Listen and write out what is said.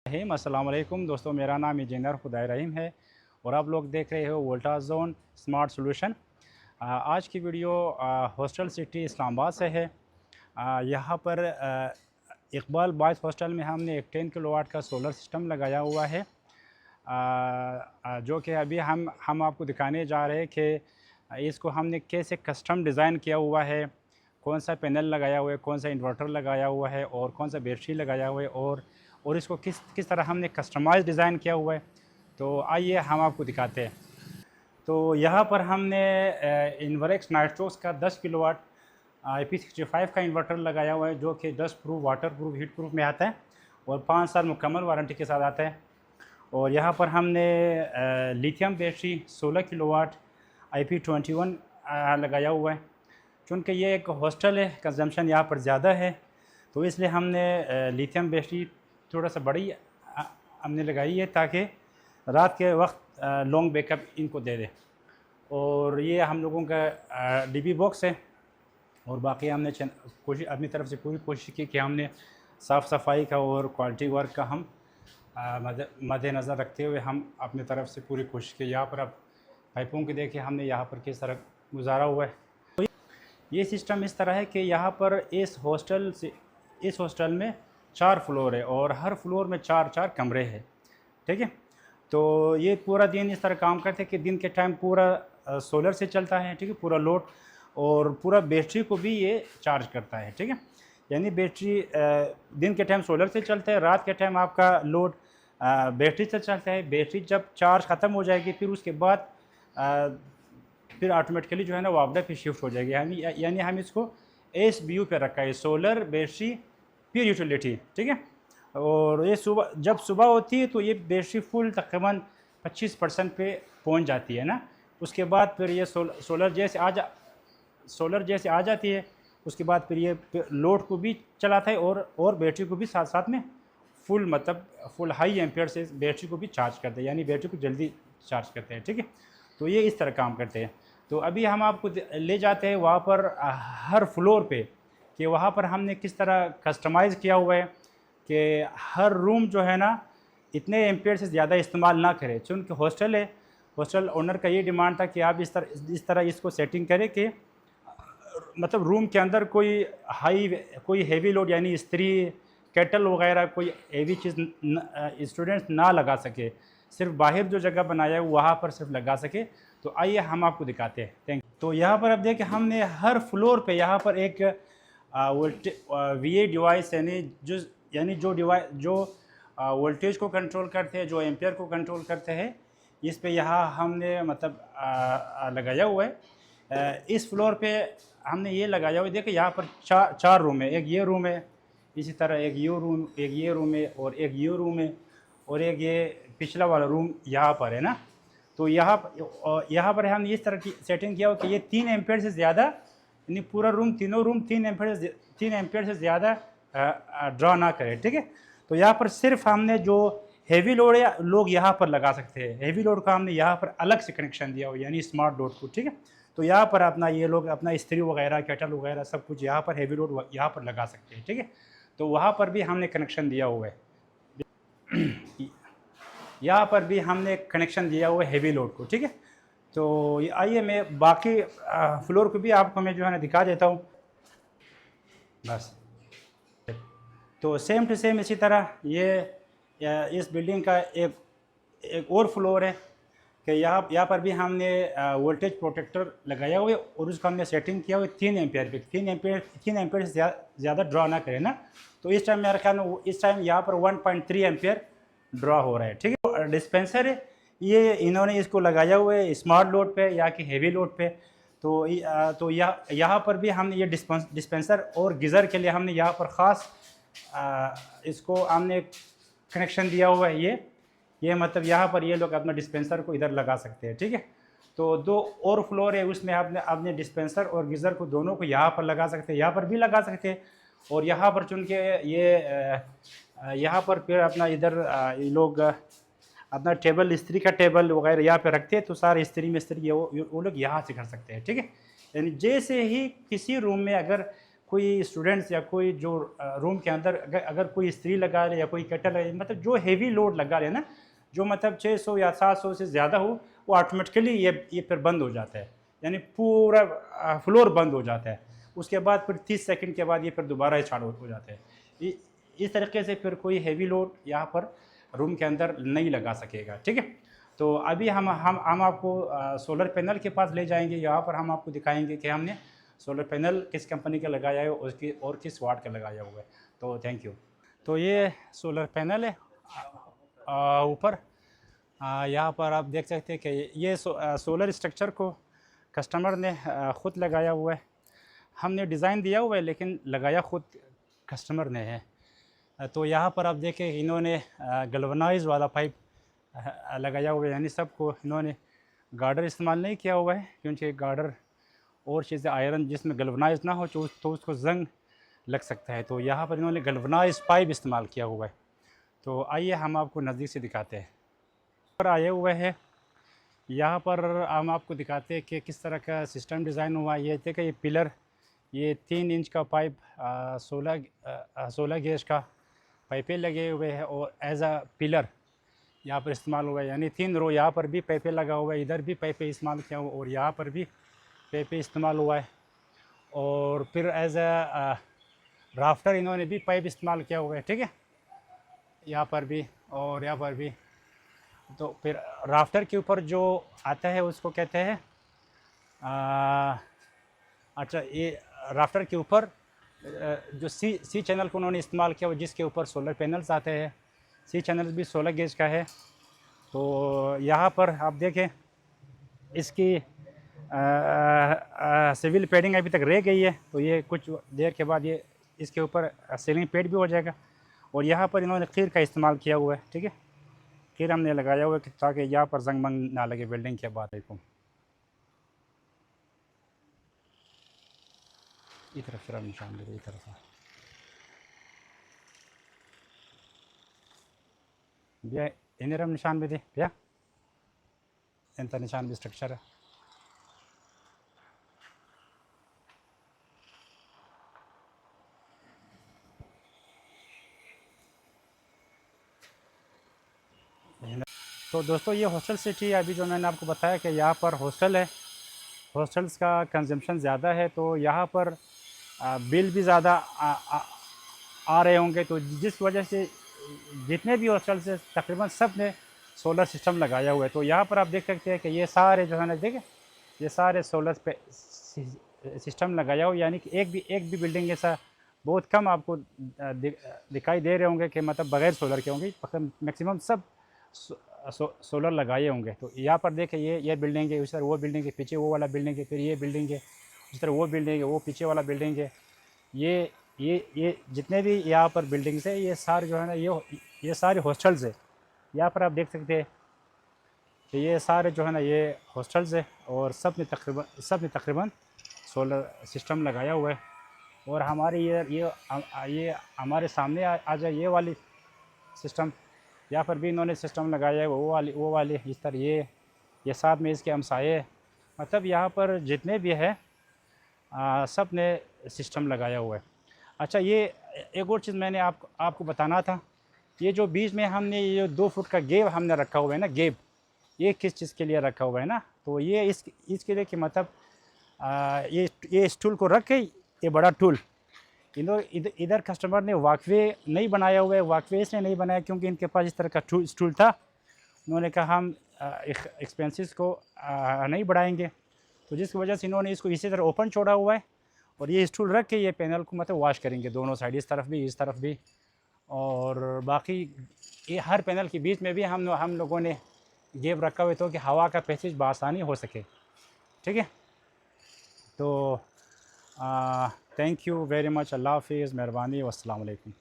अस्सलाम वालेकुम दोस्तों, मेरा नाम इंजीनियर खुदाई रहीम है और आप लोग देख रहे हो वोल्टा जोन स्मार्ट सॉल्यूशन। आज की वीडियो हॉस्टल सिटी इस्लामाबाद से है। यहाँ पर इकबाल बॉयज़ हॉस्टल में हमने एक 10 किलोवाट का सोलर सिस्टम लगाया हुआ है, जो कि अभी हम आपको दिखाने जा रहे हैं कि इसको हमने कैसे कस्टम डिज़ाइन किया हुआ है, कौन सा पैनल लगाया हुआ है, कौन सा इन्वर्टर लगाया हुआ है और कौन सा बैटरी लगाया हुआ है और इसको किस तरह हमने कस्टमाइज़ डिज़ाइन किया हुआ है। तो आइए हम आपको दिखाते हैं। तो यहाँ पर हमने इन्वरेक्स नाइट्रोस का 10 किलोवाट IP65 का इन्वर्टर लगाया हुआ है, जो कि dust proof, water proof, heat proof में आता है और 5 साल मुकम्मल वारंटी के साथ आता है। और यहाँ पर हमने लिथियम बैटरी 16 किलोवाट IP21 लगाया हुआ है। चूँकि ये एक हॉस्टल है, कंजम्पशन यहाँ पर ज़्यादा है, तो इसलिए हमने लिथियम बैटरी थोड़ा सा बड़ी हमने लगाई है ताकि रात के वक्त लॉन्ग बैकअप इनको दे दे। और ये हम लोगों का DB बॉक्स है और बाकी हमने कोशिश अपनी तरफ से पूरी कोशिश की कि हमने साफ़ सफाई का और क्वालिटी वर्क का हम मद्देनज़र रखते हुए हम अपनी तरफ से पूरी कोशिश की। यहाँ पर अब पाइपों के देखिए हमने यहाँ पर किस तरह गुजारा हुआ है। तो ये सिस्टम इस तरह है कि यहाँ पर इस हॉस्टल में 4 फ्लोर है और हर फ्लोर में 4-4 कमरे हैं, ठीक है। तो ये पूरा दिन इस तरह काम करते हैं कि दिन के टाइम पूरा सोलर से चलता है, ठीक है, पूरा लोड, और पूरा बैटरी को भी ये चार्ज करता है, ठीक है। यानी बैटरी दिन के टाइम सोलर से चलता है, रात के टाइम आपका लोड बैटरी से चलता है। बैटरी जब चार्ज ख़त्म हो जाएगी फिर उसके बाद फिर ऑटोमेटिकली जो है ना वो अपडे पे शिफ्ट हो जाएगी। यानी हम इसको SBU पे रखा है, सोलर बैटरी फिर यूटिलिटी, ठीक है। और ये जब सुबह होती है तो ये बैटरी फुल तकरीबन 25% पे पहुंच जाती है ना। उसके बाद फिर ये सोलर जैसे आ जाती है, उसके बाद फिर ये लोड को भी चलाता है और बैटरी को भी साथ साथ में फुल हाई एम्पेयर से बैटरी को भी चार्ज करते हैं, यानी बैटरी को जल्दी चार्ज करते हैं, ठीक है। तो ये इस तरह काम करते हैं। तो अभी हम आपको ले जाते हैं वहाँ पर हर फ्लोर पे कि वहाँ पर हमने किस तरह कस्टमाइज़ किया हुआ है कि हर रूम जो है ना इतने एम्पेयर से ज़्यादा इस्तेमाल ना करें। चूँकि हॉस्टल है, हॉस्टल ओनर का ये डिमांड था कि आप इस तरह इसको सेटिंग करें कि मतलब रूम के अंदर कोई हेवी लोड यानी इस्त्री, केटल वगैरह कोई हेवी चीज़ स्टूडेंट्स ना लगा सके, सिर्फ बाहर जो जगह बनाया है वहाँ पर सिर्फ लगा सके। तो आइए हम आपको दिखाते हैं। Thank you. तो यहाँ पर अब देखिए हमने हर फ्लोर पे यहाँ पर एक VA डिवाइस यानी जो वोल्टेज को कंट्रोल करते हैं, जो एम्पियर को कंट्रोल करते हैं, इस पे यहाँ हमने मतलब लगाया हुआ है। इस फ्लोर पे हमने ये लगाया हुआ है। देखिए यहाँ पर चार रूम है, एक ये रूम है, इसी तरह एक ये रूम है और एक ये रूम है और एक ये पिछला वाला रूम यहाँ पर है ना। तो यहाँ पर हमने इस तरह की सेटिंग किया हो कि ये 3 एम्पियर से ज़्यादा, यानी पूरा तीनों रूम 3 एम्पियर से ज़्यादा ड्रा ना करें, ठीक है। तो यहाँ पर सिर्फ हमने जो हेवी लोड है लोग यहाँ पर लगा सकते हैं, हेवी लोड का हमने यहाँ पर अलग से कनेक्शन दिया हो, यानी स्मार्ट लोड को, ठीक है। तो यहाँ पर अपना ये लोग अपना इस्त्री वगैरह, केटल वगैरह सब कुछ यहाँ पर हेवी लोड यहाँ पर लगा सकते हैं, ठीक है। तो वहाँ पर भी हमने कनेक्शन दिया हुआ है, यहाँ पर भी हमने कनेक्शन दिया हुआ है हेवी लोड को, ठीक है। तो आइए मैं बाकी फ्लोर को भी आपको मैं जो है ना दिखा देता हूँ बस। तो सेम टू सेम इसी तरह इस बिल्डिंग का एक और फ्लोर है कि यहाँ पर भी हमने वोल्टेज प्रोटेक्टर लगाया हुआ है और उसका हमने सेटिंग किया हुआ है 3 एम्पियर पे। 3 एम्पियर से ज़्यादा ड्रा ना करें ना। तो इस टाइम मेरा ख्याल में इस टाइम यहाँ पर 1.3 एम्पियर ड्रा हो रहा है, ठीक है। डिस्पेंसर है, ये इन्होंने इसको लगाया हुआ है स्मार्ट लोड पे या कि हेवी लोड पे। तो यहाँ पर भी हमने ये डिस्पेंसर और गीज़र के लिए हमने यहाँ पर ख़ास इसको हमने कनेक्शन दिया हुआ है। ये मतलब यहाँ पर ये लोग अपना डिस्पेंसर को इधर लगा सकते हैं, ठीक है। तो 2 और फ्लोर है, उसमें आपने डिस्पेंसर और गीज़र को दोनों को यहाँ पर लगा सकते हैं, यहाँ पर भी लगा सकते हैं। और यहाँ पर चूँकि यहाँ पर फिर अपना इधर ये लोग अपना टेबल, इस्त्री का टेबल वगैरह यहाँ पे रखते हैं, तो सारे इस्त्री वो लोग यहाँ से कर सकते हैं, ठीक है। यानी जैसे ही किसी रूम में अगर कोई स्टूडेंट्स या कोई जो रूम के अंदर अगर कोई इस्त्री लगा ले या कोई कटर लगा, मतलब जो हेवी लोड लगा ले ना, जो मतलब 600 या 700 से ज़्यादा हो, वो ऑटोमेटिकली ये फिर बंद हो जाता है, यानी पूरा फ्लोर बंद हो जाता है। उसके बाद फिर 30 सेकंड के बाद ये फिर दोबारा स्टार्ट हो जाता है। इस तरीके से फिर कोई हेवी लोड यहाँ पर रूम के अंदर नहीं लगा सकेगा। ठीक है, तो अभी हम आपको सोलर पैनल के पास ले जाएंगे। यहाँ पर हम आपको दिखाएंगे कि हमने सोलर पैनल किस कंपनी का लगाया है, उसकी और किस वाट का लगाया हुआ है। तो थैंक यू। तो ये सोलर पैनल है ऊपर, यहाँ पर आप देख सकते हैं कि ये सोलर स्ट्रक्चर को कस्टमर ने ख़ुद लगाया हुआ है। हमने डिज़ाइन दिया हुआ है लेकिन लगाया ख़ुद कस्टमर ने है। तो यहाँ पर आप देखें इन्होंने गल्वनाइज वाला पाइप लगाया हुआ है, यानी सबको इन्होंने गार्डर इस्तेमाल नहीं किया हुआ है, क्योंकि गार्डर और चीज़ें आयरन जिसमें गल्वनाइज ना हो तो उसको जंग लग सकता है। तो यहाँ पर इन्होंने गल्वनाइज पाइप इस्तेमाल किया हुआ है। तो आइए हम आपको नज़दीक से दिखाते हैं। पर आए हुए हैं यहाँ पर हम आपको दिखाते हैं कि किस तरह का सिस्टम डिज़ाइन हुआ। ये थे कि ये पिलर, ये 3 इंच का पाइप 16 गेज का पाइपें लगे हुए हैं और एज आ पिलर यहाँ पर इस्तेमाल हुआ है, यानी 3 रो यहाँ पर भी पाइपें लगा हुआ है, इधर भी पाइपें इस्तेमाल किया हुआ और यहाँ पर भी पाइपें इस्तेमाल हुआ है। और फिर एज आ राफ्टर इन्होंने भी पाइप इस्तेमाल किया हुआ है। ठीक है, यहाँ पर भी और यहाँ पर भी। तो फिर राफ्टर के ऊपर जो आता है उसको कहते हैं अच्छा, ये राफ्टर के ऊपर जो सी चैनल को उन्होंने इस्तेमाल किया हुआ, जिसके ऊपर सोलर पैनल्स आते हैं। सी चैनल भी 16 गेज का है। तो यहाँ पर आप देखें इसकी सिविल पैडिंग अभी तक रह गई है, तो ये कुछ देर के बाद ये इसके ऊपर सीलिंग पेड भी हो जाएगा। और यहाँ पर इन्होंने खीर का इस्तेमाल किया हुआ है। ठीक है, खीर हमने लगाया हुआ है ताकि यहाँ पर जंग मंग ना लगे बिल्डिंग के बाद। इस तरफ शराब निशान दे, इस तरफ भैया इन्हें निशान भी दे भैया, इनका निशान भी स्ट्रक्चर है। तो दोस्तों ये हॉस्टल सिटी है। अभी जो मैंने आपको बताया कि यहाँ पर हॉस्टल है, हॉस्टल्स का कंजम्पशन ज़्यादा है, तो यहाँ पर बिल भी ज़्यादा आ रहे होंगे। तो जिस वजह से जितने भी हॉस्टल्स है तकरीबन सब ने सोलर सिस्टम लगाया हुआ है। तो यहाँ पर आप देख सकते हैं कि ये सारे जो है ना, देखें ये सारे सोलर पे सिस्टम लगाया हुआ, यानी कि एक भी बिल्डिंग ऐसा बहुत कम आपको दिखाई दे रहे होंगे कि मतलब बगैर सोलर के होंगे। मैक्सिमम सब सोलर लगाए होंगे। तो यहाँ पर देखें ये बिल्डिंग है, उस तरह वो बिल्डिंग है, पीछे वो वाला बिल्डिंग है, फिर ये बिल्डिंग है, उस तरह वो बिल्डिंग है, वो पीछे वाला बिल्डिंग है। ये जितने भी यहाँ पर बिल्डिंग्स है, ये सारे जो है ना, ये सारे हॉस्टल्स है। यहाँ पर आप देख सकते हैं कि ये सारे जो है ना ये हॉस्टल्स है और सब ने तकरीबन सोलर सिस्टम लगाया हुआ है। और हमारे ये हमारे सामने आ जाए ये वाली सिस्टम, यहाँ पर भी इन्होंने सिस्टम लगाया है, वो वाली इस तरह ये साथ में इसके हमसाये, मतलब यहाँ पर जितने भी है सब ने सिस्टम लगाया हुआ है। अच्छा, ये एक और चीज़ मैंने आपको बताना था। ये जो बीच में हमने ये 2 फुट का गेब हमने रखा हुआ है ना, गेब, ये किस चीज़ के लिए रखा हुआ है ना, तो ये इसके लिए कि मतलब ये स्टूल को रख के, ये बड़ा टूल इधर कस्टमर ने वाकवे नहीं बनाया हुआ है। वाकवे इसलिए नहीं बनाया क्योंकि इनके पास इस तरह का स्टूल था। उन्होंने कहा हम एक्सपेंसेस को नहीं बढ़ाएंगे, तो जिसकी वजह से इन्होंने इसको इसी तरह ओपन छोड़ा हुआ है। और ये स्टूल रख के ये पैनल को मतलब वॉश करेंगे दोनों साइड, इस तरफ भी इस तरफ भी। और बाकी ये हर पैनल के बीच में भी हम लोगों ने गेप रखा हुआ है तो कि हवा का पैसेज बआसानी हो सके। ठीक है, तो थैंक यू वेरी मच। अल्लाह हाफिज़, मेहरबानी, वस्सलाम वालेकुम।